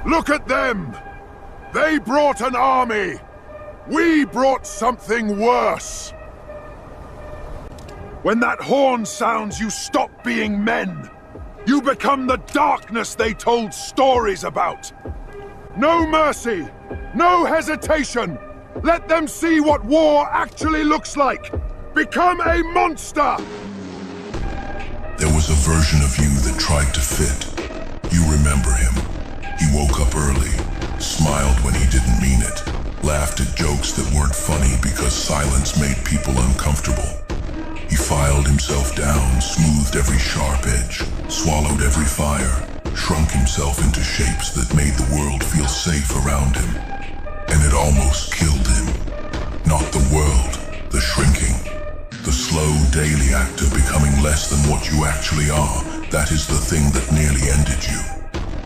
Look at them! They brought an army! We brought something worse! When that horn sounds, you stop being men! You become the darkness they told stories about! No mercy! No hesitation! Let them see what war actually looks like! Become a monster! There was a version of you that tried to fit. You remember him. He woke up early, smiled when he didn't mean it, laughed at jokes that weren't funny because silence made people uncomfortable. He filed himself down, smoothed every sharp edge, swallowed every fire, shrunk himself into shapes that made the world feel safe around him. And it almost killed him. Not the world, the shrinking. The slow, daily act of becoming less than what you actually are, that is the thing that nearly ended you.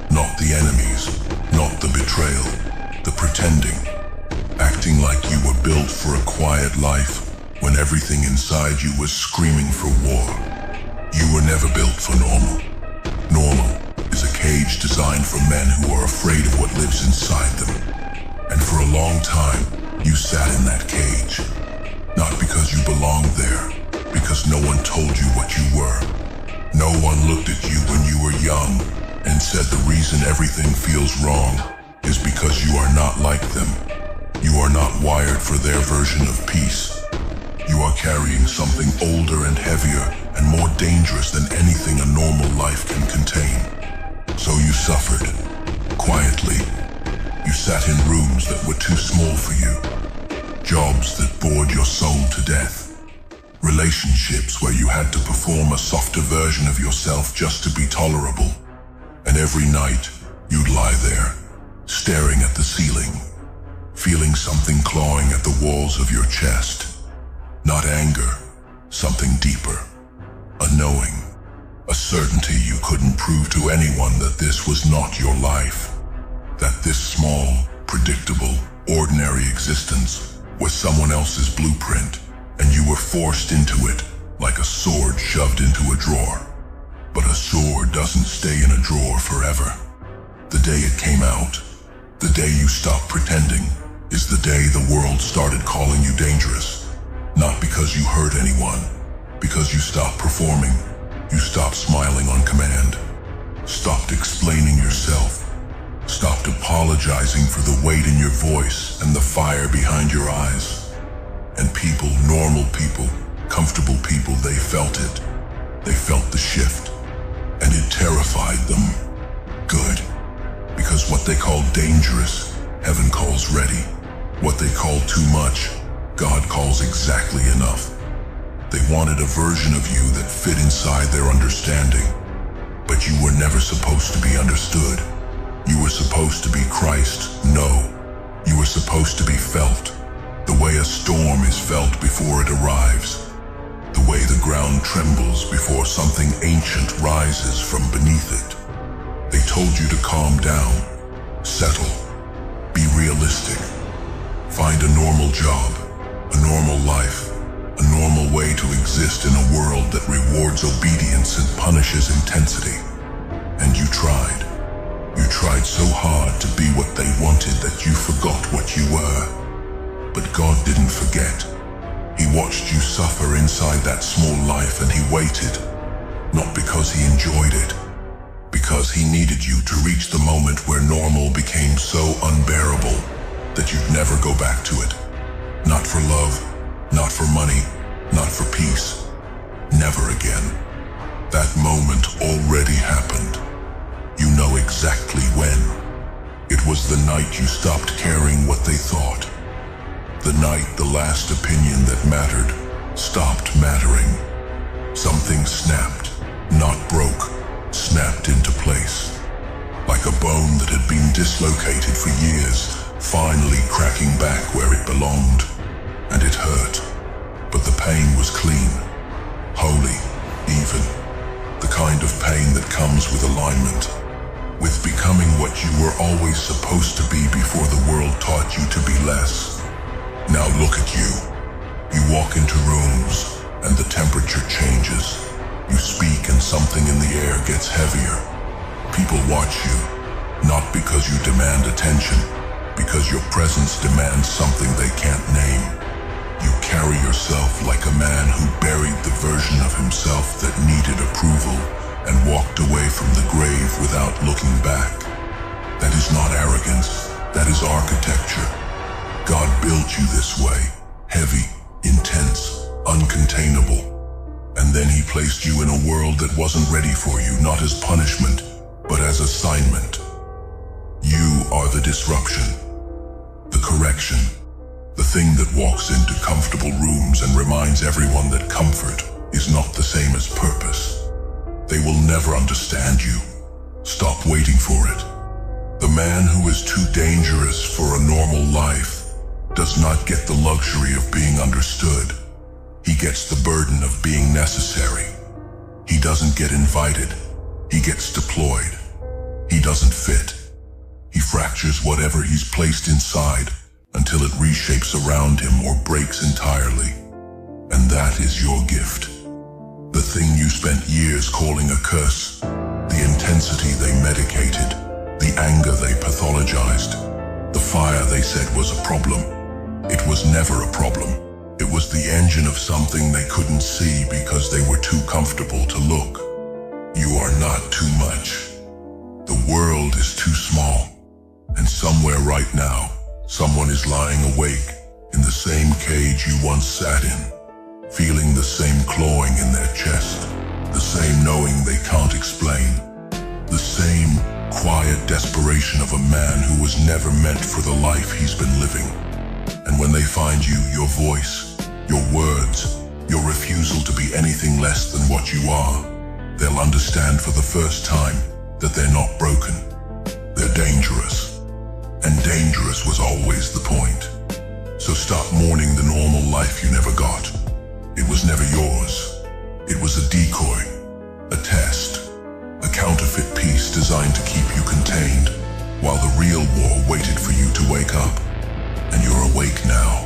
Not the enemies, not the betrayal, the pretending. Acting like you were built for a quiet life, when everything inside you was screaming for war. You were never built for normal. Normal is a cage designed for men who are afraid of what lives inside them. And for a long time, you sat in that cage. Not because you belonged there, because no one told you what you were. No one looked at you when you were young and said the reason everything feels wrong is because you are not like them. You are not wired for their version of peace. You are carrying something older and heavier and more dangerous than anything a normal life can contain. So you suffered, quietly. You sat in rooms that were too small for you. Jobs that bored your soul to death. Relationships where you had to perform a softer version of yourself just to be tolerable. And every night, you'd lie there, staring at the ceiling, feeling something clawing at the walls of your chest. Not anger, something deeper. A knowing, a certainty you couldn't prove to anyone that this was not your life. That this small, predictable, ordinary existence was someone else's blueprint, and you were forced into it like a sword shoved into a drawer. But a sword doesn't stay in a drawer forever. The day it came out, the day you stopped pretending, is the day the world started calling you dangerous. Not because you hurt anyone, because you stopped performing. You stopped smiling on command. Stopped explaining yourself. Stopped apologizing for the weight in your voice and the fire behind your eyes. And people, normal people, comfortable people, they felt it. They felt the shift. And it terrified them. Good. Because what they call dangerous, heaven calls ready. What they call too much, God calls exactly enough. They wanted a version of you that fit inside their understanding. But you were never supposed to be understood. You were supposed to be Christ, no. You were supposed to be felt, the way a storm is felt before it arrives. The way the ground trembles before something ancient rises from beneath it. They told you to calm down, settle, be realistic, find a normal job, a normal life, a normal way to exist in a world that rewards obedience and punishes intensity. And you tried. You tried so hard to be what they wanted that you forgot what you were. But God didn't forget. He watched you suffer inside that small life and he waited. Not because he enjoyed it, because he needed you to reach the moment where normal became so unbearable that you'd never go back to it. Not for love, not for money, not for peace. Never again. That moment already happened. You know exactly when. It was the night you stopped caring what they thought. The night the last opinion that mattered stopped mattering. Something snapped, not broke, snapped into place. Like a bone that had been dislocated for years, finally cracking back where it belonged. And it hurt, but the pain was clean, holy, even. The kind of pain that comes with alignment, with becoming what you were always supposed to be before the world taught you to be less. Now look at you. You walk into rooms, and the temperature changes. You speak and something in the air gets heavier. People watch you. Not because you demand attention, because your presence demands something they can't name. You carry yourself like a man who buried the version of himself that needed approval and walked away from the grave without looking back. That is not arrogance, that is architecture. God built you this way, heavy, intense, uncontainable. And then he placed you in a world that wasn't ready for you, not as punishment, but as assignment. You are the disruption, the correction, the thing that walks into comfortable rooms and reminds everyone that comfort is not the same as purpose. They will never understand you. Stop waiting for it. The man who is too dangerous for a normal life does not get the luxury of being understood. He gets the burden of being necessary. He doesn't get invited. He gets deployed. He doesn't fit. He fractures whatever he's placed inside until it reshapes around him or breaks entirely. And that is your gift. The thing you spent years calling a curse, the intensity they medicated, the anger they pathologized, the fire they said was a problem. It was never a problem. It was the engine of something they couldn't see because they were too comfortable to look. You are not too much. The world is too small. And somewhere right now, someone is lying awake in the same cage you once sat in, feeling the same clawing in their chest, the same knowing they can't explain, the same quiet desperation of a man who was never meant for the life he's been living. And when they find you, your voice, your words, your refusal to be anything less than what you are, they'll understand for the first time that they're not broken. They're dangerous. And dangerous was always the point. So stop mourning the normal life you never got. It was never yours. It was a decoy, a test, a counterfeit piece designed to keep you contained, while the real war waited for you to wake up. And you're awake now,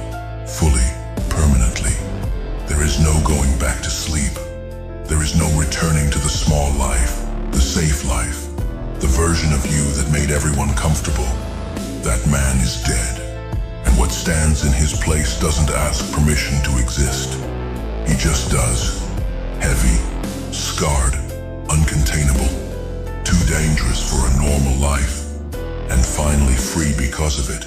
fully, permanently. There is no going back to sleep. There is no returning to the small life, the safe life, the version of you that made everyone comfortable. That man is dead, and what stands in his place doesn't ask permission to exist. He just does. Heavy, scarred, uncontainable, too dangerous for a normal life, and finally free because of it.